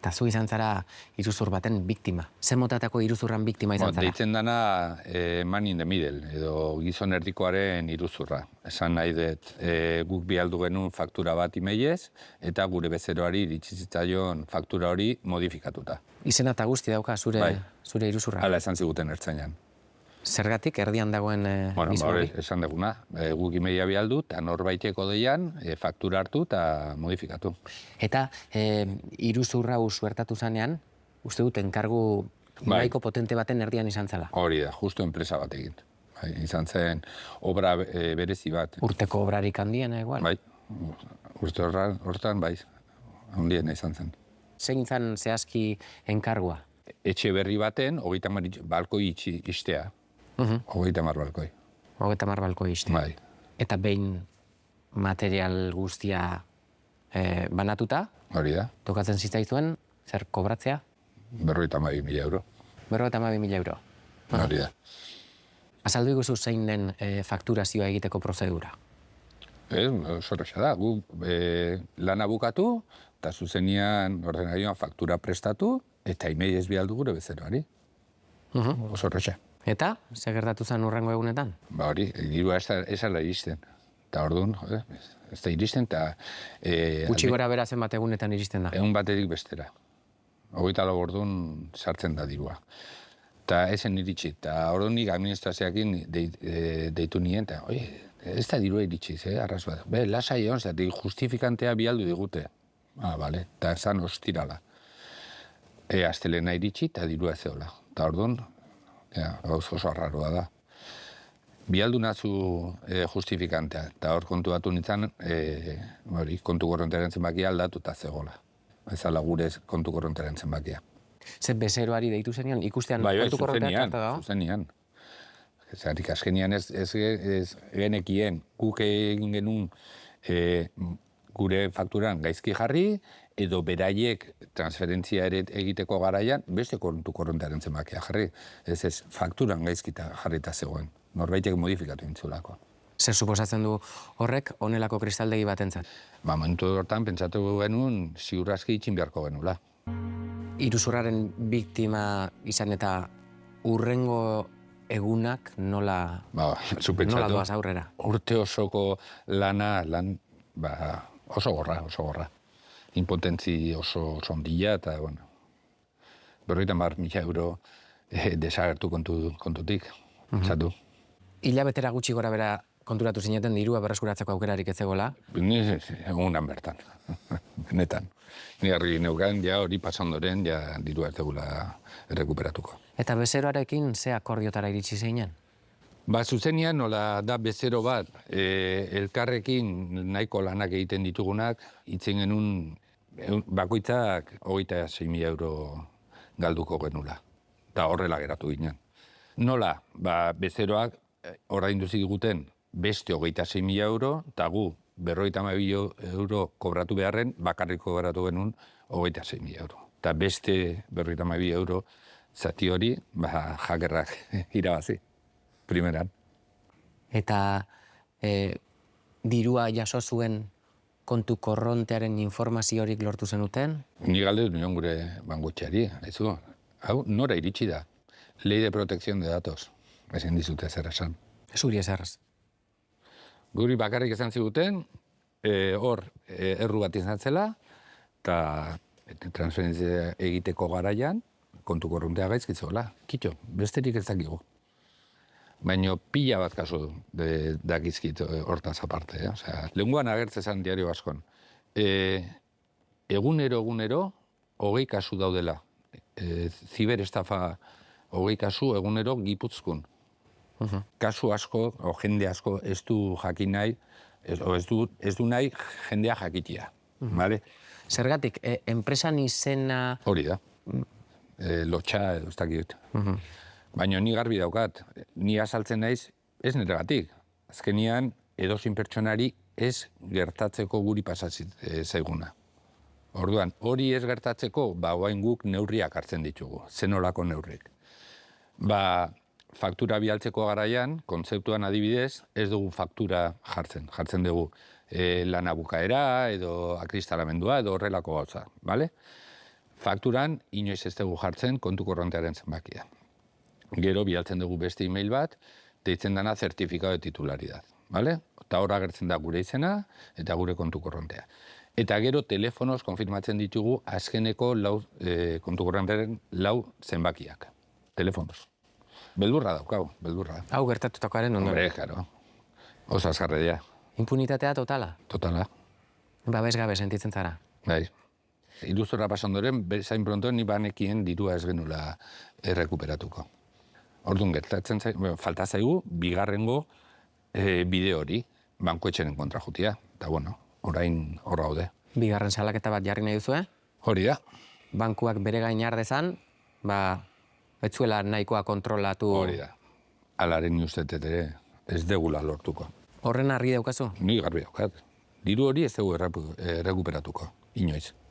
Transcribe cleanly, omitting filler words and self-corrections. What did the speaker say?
Eta zu izan zara iruzur baten biktima. Zer motatako iruzurran biktima izan zara? Deitzen dana man in the middle, edo gizon erdikoaren iruzurra. Esan nahi dut, guk bialdu genuen faktura bat imeiez, eta gure bezeroari iritsi zitzaion faktura hori modifikatuta. Izena eta guzti dauka zure iruzurra. Hala esan ziguten ertzainan. Zergatik erdian dagoen gizon hori? Esan duguna, guk imeia bialdu, eta norbaiteko deian, faktura hartu eta modifikatu. Eta iruzurra suertatu zanean, uste dut enkargu nahiko potente baten erdian izan zela. Hori da, justu enpresa bat egin. Izan zen obra berezi bat. Urteko obrarik handiena igual? Bai, urte hortan bai, handiena izan zen. Zein zan zehazki enkargua? Etxe berri baten, 30 balkoi istea. 30 balkoi. 30 balkoi istea. Bai. Eta behin material guztia banatuta? Hori da. Tokatzen zitzaizuen, zer kobratzea? 52.000 euro. 52.000 euro. Hori da. Azaldu iguzu zein den fakturazioa egiteko prozedura? Zorroxa da, gu lana bukatu, eta zuzenian ordenarioan faktura prestatu, eta imeiez bialdu gure bezeroari. Zorroxa. Eta, zer gertatu zen urrengo egunetan? Ba hori, dirua ez ala iristen. Eta orduan, ez da iristen, eta... Gutxi gora bera zenbat egunetan iristen da? Egun baterik bestera. 24 orduan sartzen da dirua. Eta esen iritsi, eta orduan nik administrazioakin deitu nien, eta ez da dirua iritsi, arraz bat. Lasai egon, zati justifikantea bialdu digute. Bale, eta esan ostirala. Astelena iritsi, eta dirua ez zeola. Eta orduan, gauz oso arraroa da. Bialdu nazu justifikantea, eta hor kontuatu nintzen, kontu korrontaren zenbakia aldatuta zegoela. Ezala gure kontu korrontaren zenbakia. Zer bezeroari deitu zenean, ikustean kontu korrontea txarta dago? Zuzenian. Zerrik azkenian ez genekien, guk egin genuen gure fakturan gaizki jarri, edo beraiek transferentzia ere egiteko garaian, beste kontu korrontaren zenbakia jarri. Ez fakturan gaizkita jarrita zegoen. Norbaitek modifikatu intzulako. Zer suposatzen du horrek honelako kristaldegi batentzat? Momentu hortan pentsatu genuen ziurrazki itxin beharko genuela. Iruzurraren biktima izan eta urrengo egunak nola doaz aurrera? Urte osoko lana, oso gorra. Impotentzi oso ondila eta, 50.000 euro desagertu kontutik, pentsatu. Hilabetera gutxi gora bera konturatu zineten dirua berreskuratzeko aukerarik ez zegoela? Ni egunan bertan, benetan. Ni harri neukan, hori pasandoren, dirua ez degula errekuperatuko. Eta bezeroarekin ze akordiotara iritsi zeinen? Zuzenian, nola da bezero bat, elkarrekin nahiko lanak egiten ditugunak, itzen genuen bakoitzak 26.000 euro galduko genula. Eta horrela geratu ginen. Nola, bezeroak ordaindu ziguten beste 26.000 euro, eta gu 52.000 euro kobratu beharren, bakarrik kobratu genuen 26.000 euro. Eta beste 52.000 euro zati hori, jakerrak irabazi, primeran. Eta dirua jaso zuen kontu korrontearen informaziorik lortu zenuten? Ni galde nion gure bankotxeari, hau nora iritsi da. Ley de protección de datos. Ezin dizute zer esan. Zuri ezerraz. Guri bakarrik esan ziguten, hor erru bat izan zela, eta transferentzia egiteko garaian, kontu korrontea gaizkitzola. Kitxo, besterik ez dakigu. Baina pila bat kasu dakizkit hortaz aparte. Lehenguan agertzezan diario askon. Egunero, 20 kasu daudela. Ziberestafa 20 kasu egunero Gipuzkoan. Kasu asko, jende asko ez du jakin nahi, ez du nahi jendea jakitia. Zergatik, enpresan izena... Hori da. Lotxa edo ez dakit. Baina ni garbi daukat, ni azaltzen naiz ez neregatik. Azkenian, edozein pertsonari ez gertatzeko guri pasatzen zaiguna. Orduan, hori ez gertatzeko, oain guk neurriak hartzen ditugu, zenolako neurrik. Faktura bialtzeko garaian, kontzeptuan adibidez, ez dugu faktura jartzen. Jartzen dugu lana bukaera, edo akristalamendua, edo horrelako gauza, bale? fakturan inoiz ez dugu jartzen kontu korrontearen zenbakia. Gero bialtzen dugu beste email bat, deitzen dana zertifikado de titularidad, ¿vale? Eta hor agertzen da gure izena eta gure kontu korrontea. Eta gero telefonoz konfirmatzen ditugu azkeneko kontu korrontearen 4 zenbakiak. Telefonoz. Beldurra daukau, beldurra. Hau gertatutakoaren ondoren. Hombre, karo. Oso azkarredia. Impunitatea totala. Totala. Babes gabe sentitzen zara. Bai. Iruzurra pasondoren, zain pronto ni banekien dirua ez genula errekuperatuko. Orduan gertatzen falta zaigu, bigarrengo bide hori, bankuetxeren kontra jutia. Eta bueno, orain horra haude. Bigarren salaketa bat jarri nahi duzu, Hori da. Bankuak bere gain har dezan, ez zuela nahikoa kontrolatu. Hori da. Alaren ustetet ere ez degula lortuko. Horren argi daukazu? Ni garbi daukat. Diru hori ez dugu errekuperatuko, inoiz.